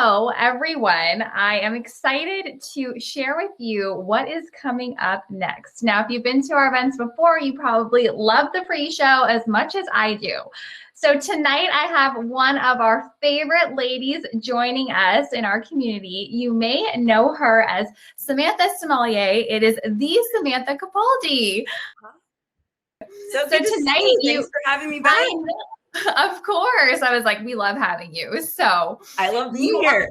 Hello, everyone. I am excited to share with you what is coming up next. Now, if you've been to our events before, you probably love the pre-show as much as I do. So tonight I have one of our favorite ladies joining us in our community. You may know her as Samantha Sommelier. It is the Samantha Capaldi. So good to see you. Thanks for having me back. Of course. I was like, we love having you. So I love being here.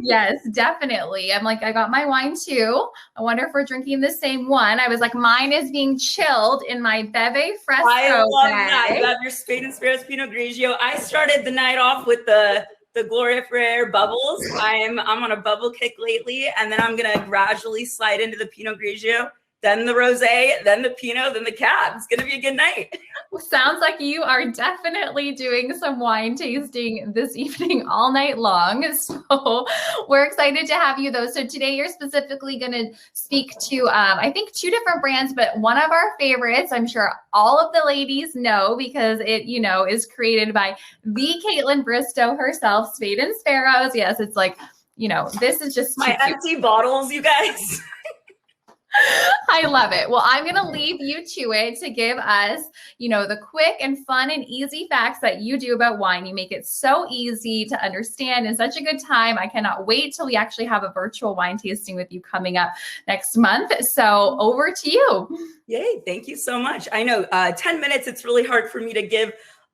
Yes, definitely. I'm like, I got my wine too. I wonder if we're drinking the same one. I was like, mine is being chilled in my Beve Fresco. I love that. You have your Spade and Sparrows Pinot Grigio. I started the night off with the Gloria Ferrer bubbles. I'm on a bubble kick lately, and then I'm gonna gradually slide into the Pinot Grigio, then the rosé, then the Pinot, then the Cab. It's gonna be a good night. Sounds like you are definitely doing some wine tasting this evening all night long. So we're excited to have you though. So today you're specifically going to speak to, I think 2 different brands, but one of our favorites, I'm sure all of the ladies know because it, is created by the Caitlin Bristow herself, Spade and Sparrows. Yes, it's like, this is just my empty bottles, you guys. I love it. Well, I'm going to leave you to it to give us, the quick and fun and easy facts that you do about wine. You make it so easy to understand and such a good time. I cannot wait till we actually have a virtual wine tasting with you coming up next month. So over to you. Yay. Thank you so much. I know 10 minutes, it's really hard for me to give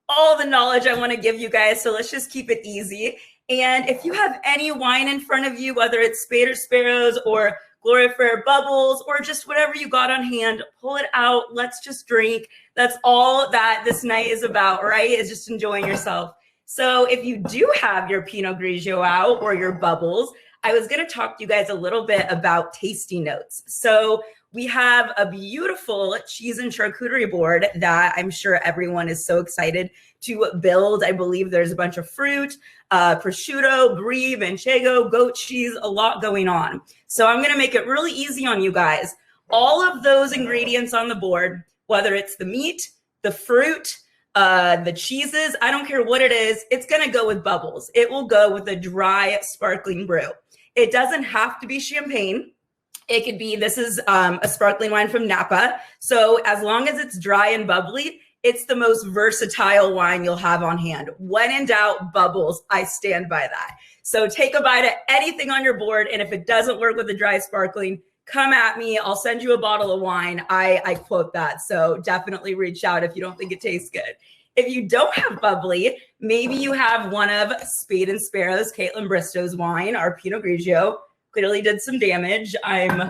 all the knowledge I want to give you guys. So let's just keep it easy. And if you have any wine in front of you, whether it's Spade or Sparrows or Gloria Ferrer bubbles, or just whatever you got on hand, pull it out. Let's just drink. That's all that this night is about, right? Is just enjoying yourself. So if you do have your Pinot Grigio out or your bubbles, I was going to talk to you guys a little bit about tasting notes. So we have a beautiful cheese and charcuterie board that I'm sure everyone is so excited to build. I believe there's a bunch of fruit, prosciutto, brie, manchego, goat cheese, a lot going on. So I'm going to make it really easy on you guys. All of those ingredients on the board, whether it's the meat, the fruit, the cheeses, I don't care what it is, it's going to go with bubbles. It will go with a dry sparkling brew. It doesn't have to be champagne. It could be, this is a sparkling wine from Napa. So as long as it's dry and bubbly, it's the most versatile wine you'll have on hand. When in doubt, bubbles, I stand by that. So take a bite of anything on your board. And if it doesn't work with the dry sparkling, come at me. I'll send you a bottle of wine. I quote that. So definitely reach out if you don't think it tastes good. If you don't have bubbly, maybe you have one of Spade and Sparrows, Caitlin Bristow's wine, our Pinot Grigio. Clearly did some damage. I'm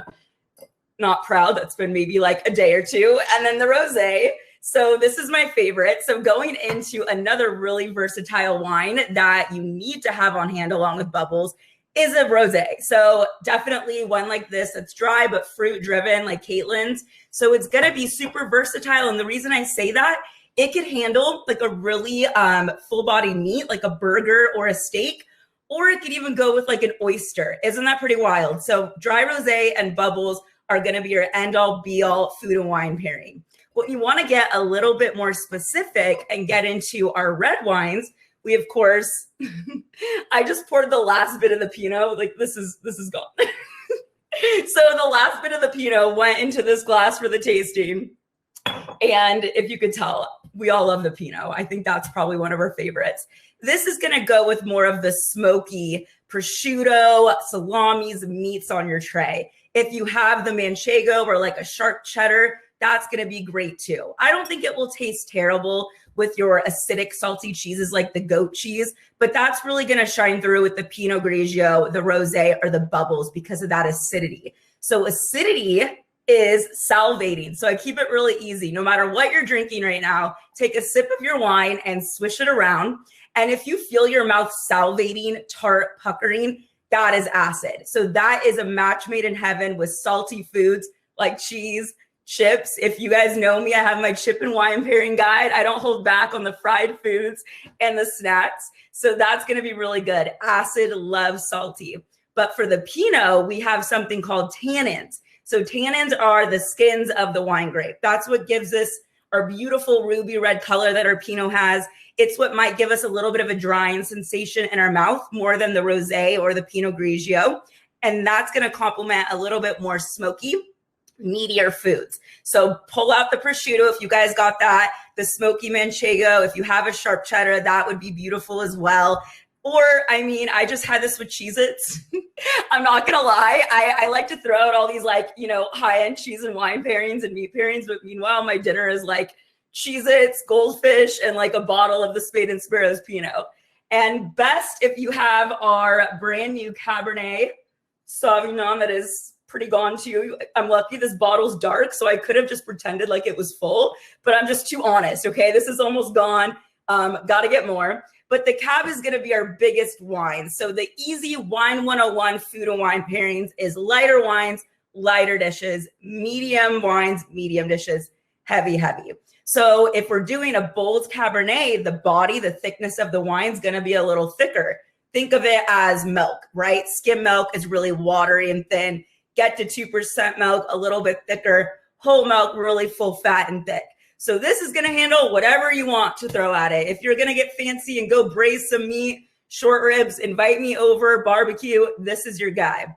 not proud. That's been maybe like a day or two. And then the rosé. So this is my favorite. So going into another really versatile wine that you need to have on hand along with bubbles is a rosé. So definitely one like this that's dry but fruit driven like Caitlin's. So it's going to be super versatile. And the reason I say that, it could handle like a really full body meat, like a burger or a steak. Or it could even go with like an oyster. Isn't that pretty wild? So dry rosé and bubbles are going to be your end all be all food and wine pairing. What you want to get a little bit more specific and get into our red wines. We, of course, I just poured the last bit of the Pinot. Like this is gone. So the last bit of the Pinot went into this glass for the tasting. And if you could tell, we all love the Pinot. I think that's probably one of our favorites. This is going to go with more of the smoky prosciutto, salamis, meats on your tray. If you have the manchego or like a sharp cheddar, that's going to be great too. I don't think it will taste terrible with your acidic, salty cheeses like the goat cheese, but that's really going to shine through with the Pinot Grigio, the rosé, or the bubbles because of that acidity. So acidity is salivating. So I keep it really easy. No matter what you're drinking right now, take a sip of your wine and swish it around. And if you feel your mouth salivating, tart, puckering, that is acid. So that is a match made in heaven with salty foods like cheese, chips. If you guys know me, I have my chip and wine pairing guide. I don't hold back on the fried foods and the snacks. So that's going to be really good. Acid loves salty. But for the Pinot, we have something called tannins. So tannins are the skins of the wine grape. That's what gives us our beautiful ruby red color that our Pinot has. It's what might give us a little bit of a drying sensation in our mouth more than the rosé or the Pinot Grigio. And that's going to complement a little bit more smoky, meatier foods. So pull out the prosciutto if you guys got that, the smoky manchego. If you have a sharp cheddar, that would be beautiful as well. Or, I mean, I just had this with Cheez-Its. I'm not going to lie. I like to throw out all these like, you know, high-end cheese and wine pairings and meat pairings. But meanwhile, my dinner is like Cheez-Its, goldfish, and like a bottle of the Spade and Sparrows Pinot. And best if you have our brand new Cabernet Sauvignon that is pretty gone too. I'm lucky this bottle's dark, so I could have just pretended like it was full, but I'm just too honest, okay? This is almost gone. Got to get more. But the Cab is going to be our biggest wine. So the easy Wine 101 food and wine pairings is lighter wines, lighter dishes, medium wines, medium dishes, heavy, heavy. So if we're doing a bold Cabernet, the body, the thickness of the wine is going to be a little thicker. Think of it as milk, right? Skim milk is really watery and thin. Get to 2% milk, a little bit thicker. Whole milk, really full fat and thick. So this is going to handle whatever you want to throw at it. If you're going to get fancy and go braise some meat, short ribs, invite me over, barbecue, this is your guy.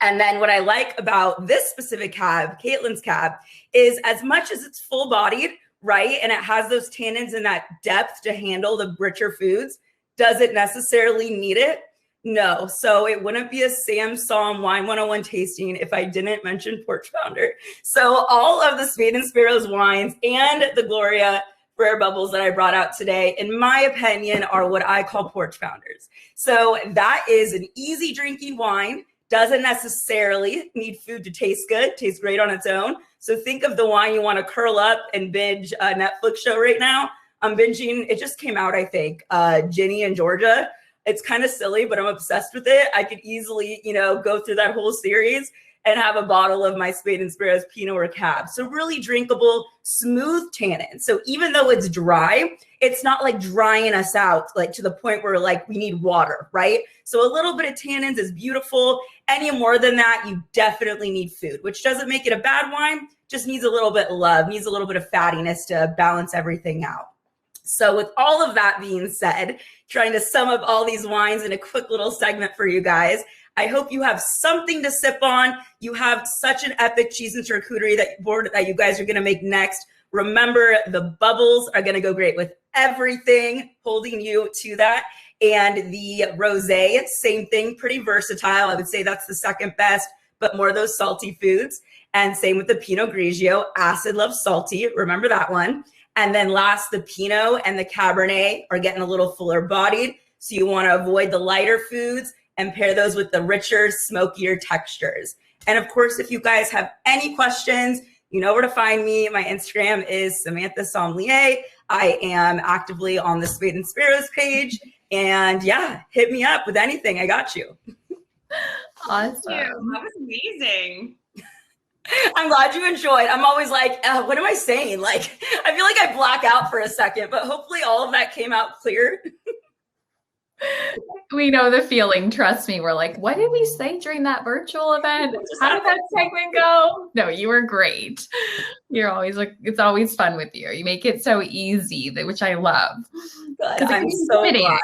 And then what I like about this specific Cab, Caitlin's Cab, is as much as it's full-bodied, right, and it has those tannins and that depth to handle the richer foods, does it necessarily need it? No. So it wouldn't be a Sam Som Wine 101 tasting if I didn't mention Porch Founder. So all of the Spade and Sparrows wines and the Gloria Rare Bubbles that I brought out today, in my opinion, are what I call Porch Founders. So that is an easy drinking wine. Doesn't necessarily need food to taste good, tastes great on its own. So think of the wine you want to curl up and binge a Netflix show right now. I'm binging, it just came out, I think, Ginny and Georgia. It's kind of silly, but I'm obsessed with it. I could easily, you know, go through that whole series and have a bottle of my Spade and Sparrows Pinot or Cab. So really drinkable, smooth tannin. So even though it's dry, it's not like drying us out, like to the point where like we need water, right? So a little bit of tannins is beautiful. Any more than that, you definitely need food, which doesn't make it a bad wine, just needs a little bit of love, needs a little bit of fattiness to balance everything out. So with all of that being said, trying to sum up all these wines in a quick little segment for you guys, I hope you have something to sip on. You have such an epic cheese and charcuterie board that you guys are going to make next. Remember, the bubbles are going to go great with everything, holding you to that. And the rosé, same thing, pretty versatile. I would say that's the second best, but more of those salty foods. And same with the Pinot Grigio, acid loves salty. Remember that one. And then last, the Pinot and the Cabernet are getting a little fuller bodied. So you want to avoid the lighter foods and pair those with the richer, smokier textures. And of course, if you guys have any questions, you know where to find me. My Instagram is Samantha Sommelier. I am actively on the Spade and Sparrows page. And yeah, hit me up with anything. I got you. Awesome. That was amazing. I'm glad you enjoyed. I'm always like, what am I saying? Like, I feel like I black out for a second, but hopefully all of that came out clear. We know the feeling. Trust me. We're like, what did we say during that virtual event? How did that segment go? No, you were great. You're always like, it's always fun with you. You make it so easy, which I love. Good. I'm so glad.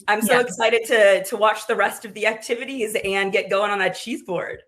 I'm so excited to watch the rest of the activities and get going on that cheese board.